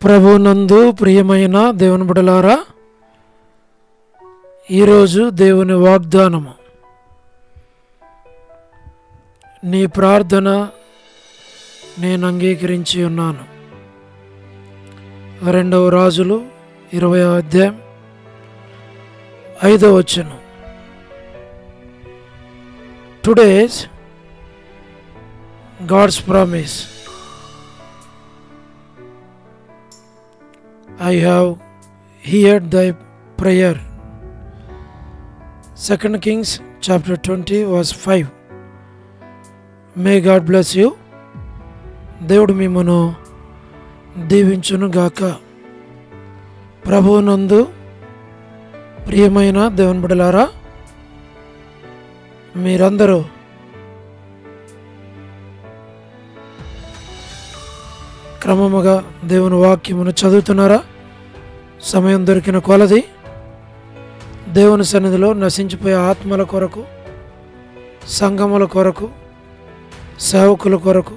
ప్రభునందు ప్రియమైన దేవుని బిడ్డలారా, ఈరోజు దేవుని వాగ్దానము, నీ ప్రార్థన నేను అంగీకరించి ఉన్నాను. 2 రాజులు 20వ అధ్యాయం 5వ వచనం. Today's God's promise, I have heard thy prayer. 2 Kings chapter 20 verse 5. May God bless you. దేవుడు మిమ్మను దీవించును గాక. ప్రభువునందు ప్రియమైన దేవుని బిడ్డలారా, మీరందరూ క్రమముగా దేవుని వాక్యమును చదువుతున్నారా? సమయం దొరికిన కొలది దేవుని సన్నిధిలో నశించిపోయే ఆత్మల కొరకు, సంఘముల కొరకు, సేవకుల కొరకు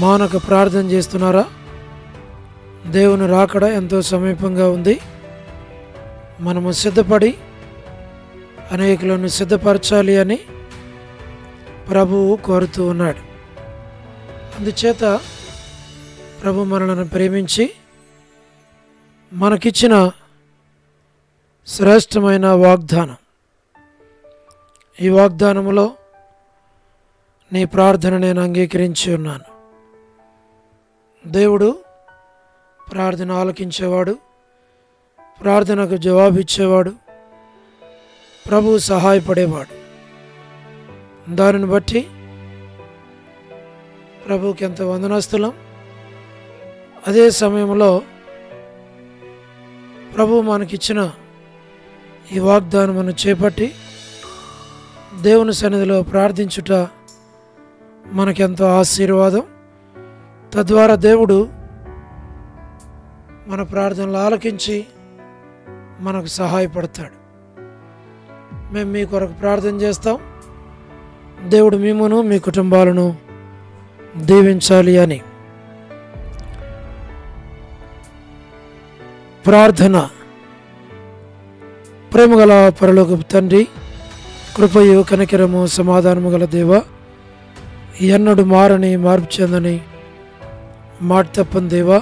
మానక ప్రార్థన చేస్తున్నారా? దేవుని రాకడ ఎంతో సమీపంగా ఉంది. మనము సిద్ధపడి అనేకులను సిద్ధపరచాలి అని ప్రభువు కోరుతూ ఉన్నాడు. అందుచేత ప్రభు మనలను ప్రేమించి మనకిచ్చిన శ్రేష్టమైన వాగ్దానం, ఈ వాగ్దానములో నీ ప్రార్థన నేను అంగీకరించి ఉన్నాను. దేవుడు ప్రార్థన ఆలకించేవాడు, ప్రార్థనకు జవాబిచ్చేవాడు, ప్రభువు సహాయపడేవాడు. దానిని బట్టి ప్రభువుకి ఎంత వందనస్తులం. అదే సమయంలో ప్రభువు మనకిచ్చిన ఈ వాగ్దానమును చేపట్టి దేవుని సన్నిధిలో ప్రార్థించుట మనకెంతో ఆశీర్వాదం. తద్వారా దేవుడు మన ప్రార్థనలు ఆలకించి మనకు సహాయపడతాడు. మేము మీ కొరకు ప్రార్థన చేస్తాం. దేవుడు మిమ్మును మీ కుటుంబాలను దీవించాలి అని. ప్రార్థన. ప్రేమగల పరలోకపు తండ్రి, కృపయు కనికరము సమాధానము గల దేవ, ఎన్నడు మారని మార్పు చెందని మాట తప్పని దేవా,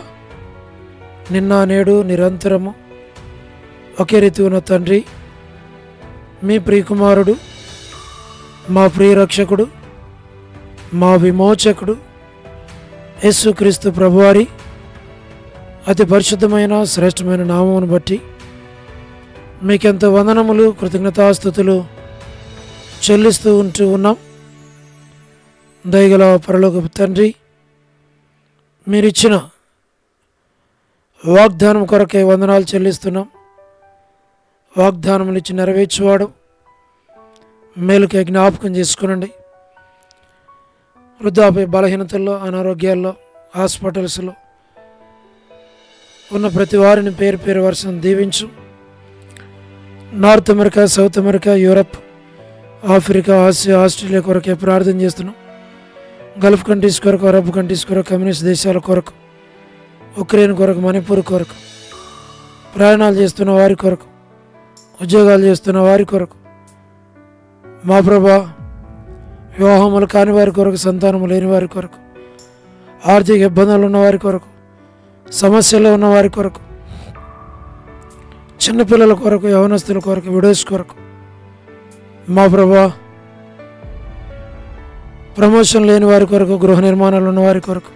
నిన్న నేడు నిరంతరము ఒకే రీతి ఉన్న తండ్రి, మీ ప్రియకుమారుడు, మా ప్రియరక్షకుడు, మా విమోచకుడు యేసుక్రీస్తు ప్రభువారి అతి పరిశుద్ధమైన శ్రేష్టమైన నామమును బట్టి మీకెంత వందనములు, కృతజ్ఞతాస్తుతులు చెల్లిస్తూ ఉన్నాం. దయగల పరలోకపు తండ్రి, మీరిచ్చిన వాగ్దానం కొరకే వందనాలు చెల్లిస్తున్నాం. వాగ్దానములు ఇచ్చి నెరవేర్చేవాడు, మేలుకే జ్ఞాపకం చేసుకునండి. వృద్ధాప్య బలహీనతల్లో, అనారోగ్యాల్లో, హాస్పిటల్స్లో ఉన్న ప్రతి వారిని పేరు పేరు వరుసను దీవించు. North America, south America, Europe, Africa, Asia, Australia కొరకే ప్రార్థన చేస్తున్నాం. గల్ఫ్ కంట్రీస్ కొరకు, అరబ్ కంట్రీస్ కొరకు, కమ్యూనిస్ట్ దేశాల కొరకు, ఉక్రెయిన్ కొరకు, మణిపూర్ కొరకు, ప్రయాణాలు చేస్తున్న వారి కొరకు, ఉద్యోగాలు చేస్తున్న వారి కొరకు, మా ప్రభా వివాహములు కాని వారి కొరకు, సంతానము లేని వారి కొరకు, ఆర్థిక ఇబ్బందులు ఉన్న వారి కొరకు, సమస్యలో ఉన్న వారి కొరకు, చిన్నపిల్లల కొరకు, యవనస్తుల కొరకు, విడోస్ కొరకు, మా ప్రభా ప్రమోషన్ లేని వారి కొరకు, గృహ నిర్మాణాలు ఉన్న వారి కొరకు,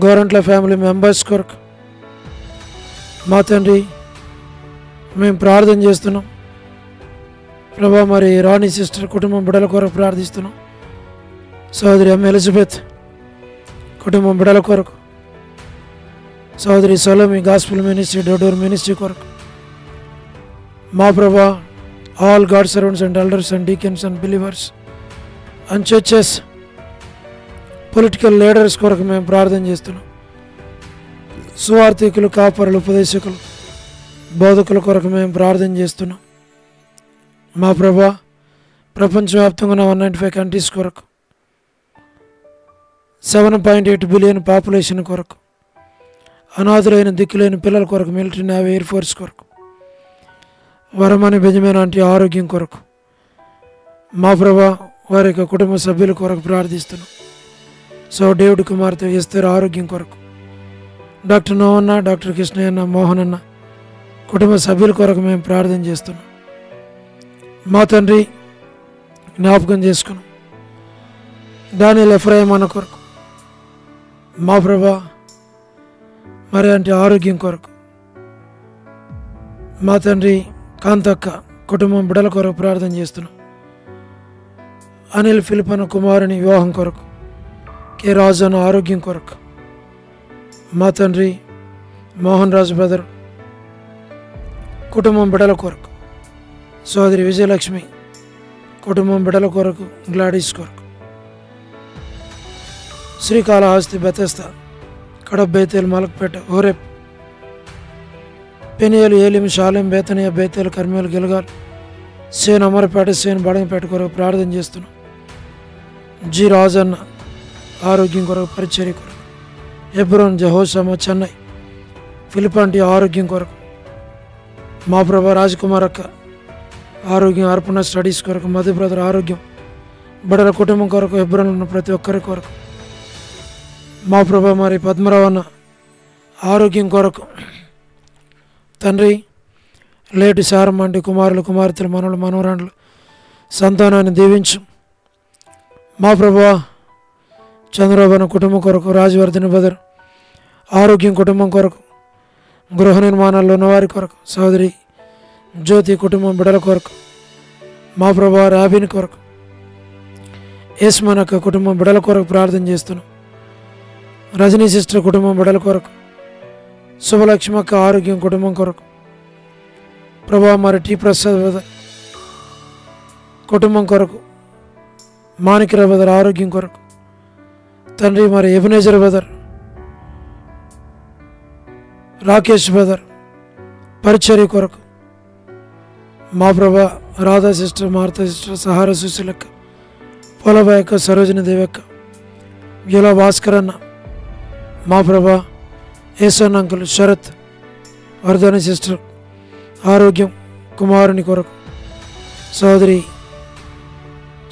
గవర్నమెంట్ల ఫ్యామిలీ మెంబర్స్ కొరకు మా తండ్రి మేము ప్రార్థన చేస్తున్నాం. ప్రభా మరి రాణి సిస్టర్ కుటుంబం బిడ్డల కొరకు ప్రార్థిస్తున్నాం. సోదరి ఎం ఎలిజబెత్ కుటుంబం బిడ్డల కొరకు, సోదరి సొలోమి గాస్పుల్ మినిస్ట్రీ, డోడోర్ మినిస్ట్రీ కొరకు, మా Prabha all God servants and elders and deacons and believers and churches, political leaders కొరకు మేము ప్రార్థన చేస్తున్నాం. సువార్థికులు, కాపరులు, ఉపదేశకులు, బోధకుల కొరకు మేము ప్రార్థన చేస్తున్నాం. మా ప్రభా ప్రపంచవ్యాప్తంగా ఉన్న 195 కంట్రీస్ కొరకు, 7.8 బిలియన్ పాపులేషన్ కొరకు, అనాథులైన దిక్కులేని పిల్లల కొరకు, మిలిటరీ, నేవీ, ఎయిర్ ఫోర్స్ కొరకు, వరమని బెంజమిన్ ఆంటీ ఆరోగ్యం కొరకు, మా ప్రభా వారి యొక్క కుటుంబ సభ్యుల కొరకు ప్రార్థిస్తున్నాం. సో డేవిడ్ కుమార్తె ఎస్తేర్ ఆరోగ్యం కొరకు, డాక్టర్ నోవన్న, డాక్టర్ కృష్ణయ్యన్న, మోహన్ అన్న కుటుంబ సభ్యుల కొరకు మేము ప్రార్థన చేస్తున్నాం. మా తండ్రి జ్ఞాపకం చేసుకున్నాం. దానియేల్ ఎఫ్రాయిం అన్న కొరకు, మా ప్రభా మరి అంటే ఆరోగ్యం కొరకు, మా తండ్రి కాంతక్క కుటుంబం బిడ్డల కొరకు ప్రార్థన చేస్తున్నాం. అనిల్ ఫిలిప్ అన్న కుమారుని వివాహం కొరకు, కె రాజు అన్న ఆరోగ్యం కొరకు, మా తండ్రి మోహన్ రాజు బ్రదర్ కుటుంబం బిడ్డల కొరకు, సోదరి విజయలక్ష్మి కుటుంబం బిడ్డల కొరకు, గ్లాడీస్ కొరకు, శ్రీకాళహస్తి, బెతెస్తా, కడప, బేతేల్, మలక్పేట, ఓరేప్, పెనియలు, ఏలిం, షాలెం, బేతనియా, బేతేల్, కర్మేలు, గిలగాల్, సేన్, అమరపేట, సేన్, బడంపేట కొరకు ప్రార్థన చేస్తున్నాం. జి రాజన్న ఆరోగ్యం కొరకు, పరిచర్య కొరకు, హెబ్రోన్, జహోషమ, చెన్నై, ఫిలిపాంటి ఆరోగ్యం కొరకు, మా ప్రభా రాజ్కుమార్ అక్క ఆరోగ్యం, అర్పణ స్టడీస్ కొరకు, మధు బ్రదర్ ఆరోగ్యం, బిడ్డల కుటుంబం కొరకు, హెబ్రోన్లో ఉన్న ప్రతి ఒక్కరి కొరకు, మా ప్రభా మరి పద్మరావు అన్న ఆరోగ్యం కొరకు, తండ్రి లేటు సారం అంటే కుమారులు, కుమార్తెలు, మనవలు, మనవరాండ్లు సంతానాన్ని దీవించు. మా ప్రభా చంద్రబాబు అన్న కుటుంబం కొరకు, రాజవర్ధన్ బ్రదర్ ఆరోగ్యం కుటుంబం కొరకు, గృహ నిర్మాణాల్లో ఉన్నవారి కొరకు, సోదరి జ్యోతి కుటుంబం బిడ్డల కొరకు, మా ప్రభా రాబిన్ కొరకు, యస్మన్ అక్క కుటుంబం బిడ్డల కొరకు ప్రార్థన చేస్తున్నాం. రజనీ సిస్టర్ కుటుంబం బిడ్డల కొరకు, శుభలక్ష్మి అక్క ఆరోగ్యం కుటుంబం కొరకు, ప్రభా మరి టీ ప్రసాద్ బ్రదర్ కుటుంబం కొరకు, మాణిక్యరావు బ్రదర్ ఆరోగ్యం కొరకు, తండ్రి మరి ఎబినేజర్ బ్రదర్, రాకేష్ బ్రదర్ పరిచర్య కొరకు, మా ప్రభా రాధా సిస్టర్, మారుతా సిస్టర్, సహార సుశీలక్క, పోలబాయ్ అక్క, సరోజిని దేవక్క, యుల భాస్కర్ అన్న, మా ప్రభా ఏసన్ అంకుల్, శరత్, వర్ధని సిస్టర్ ఆరోగ్యం కుమారుని కొరకు, సోదరి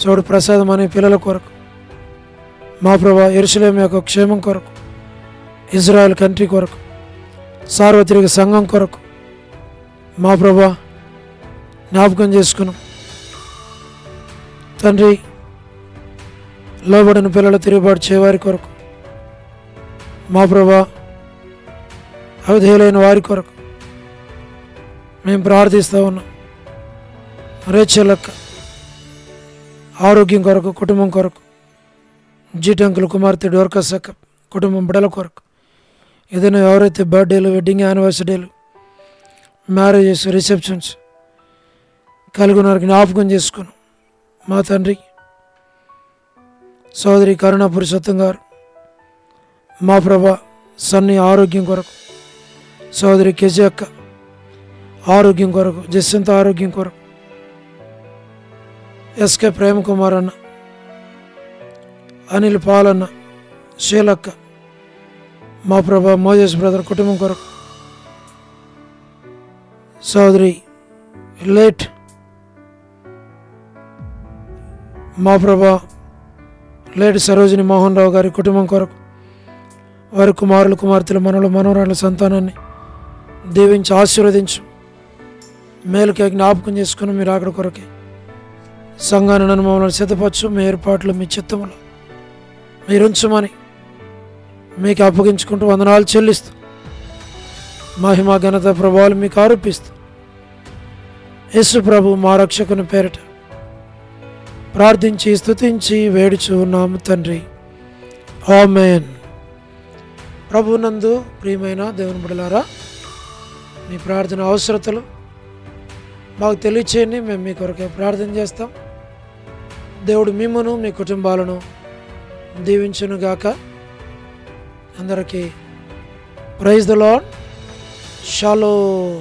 చౌడు ప్రసాదం అనే పిల్లల కొరకు, మా ప్రభా యెరూషలేము యొక్క క్షేమం కొరకు, ఇజ్రాయెల్ కంట్రీ కొరకు, సార్వత్రిక సంఘం కొరకు, మా ప్రభా జ్ఞాపకం చేసుకున్నాం. తండ్రి లోబడిన పిల్లలు తిరుగుబాటు చేయవారి కొరకు, మా ప్రభా అవిధేయులైన వారి కొరకు మేము ప్రార్థిస్తూ ఉన్నాం. రేచలక్క ఆరోగ్యం కొరకు, కుటుంబం కొరకు, జీటంకుల కుమార్తె డోర్కస్ అక్క కుటుంబం బిడ్డల కొరకు, ఏదైనా ఎవరైతే బర్త్డేలు, వెడ్డింగ్ యానివర్సరీలు, మ్యారేజెస్, రిసెప్షన్స్ కలిగి ఉన్నారు జ్ఞాపకం చేసుకున్నాం. మా తండ్రి సోదరి కరుణ పురుషోత్తం గారు, మా ప్రభా సన్ని ఆరోగ్యం కొరకు, సోదరి కెజి అక్క ఆరోగ్యం కొరకు, జస్యంత ఆరోగ్యం కొరకు, ఎస్కే ప్రేమ్ కుమార్ అన్న, అనిల్ పాలన్న, శీలక్క, మా ప్రభా మోజెస్ బ్రదర్ కుటుంబం కొరకు, సోదరి లేట్ మా ప్రభా లేట్ సరోజిని మోహన్ రావు గారి కుటుంబం కొరకు, వారి కుమారులు, కుమార్తెలు, మనవలు, మనవరాళ్ళ సంతానాన్ని దీవించి ఆశీర్వదించు. మేలుకే జ్ఞాపకం చేసుకుని మీరు అక్కడ కొరకే సంఘాన్ని నన్ను మమ్మల్ని సిద్ధపరచు. మీ ఏర్పాట్లు మీ చిత్తములు మీరుంచమని మీకు అప్పగించుకుంటూ వందనాలు చెల్లిస్తూ, మహిమ ఘనత ప్రభావాలు మీకు ఆరోపిస్తూ, యేసు ప్రభు మా రక్షకుని పేరిట ప్రార్థించి స్తుతించి వేడుచు ఉన్నాము తండ్రి, ఆమేన్. ప్రభునందు ప్రియమైన దేవుని బిడ్డలారా, మీ ప్రార్థన అవసరతలు మాకు తెలియచేయండి, మేము మీ కొరకే ప్రార్థన చేస్తాం. దేవుడు మిమ్మును మీ కుటుంబాలను దీవించునుగాక. అందరికీ ప్రైజ్ ద లార్డ్. షాలోమ్.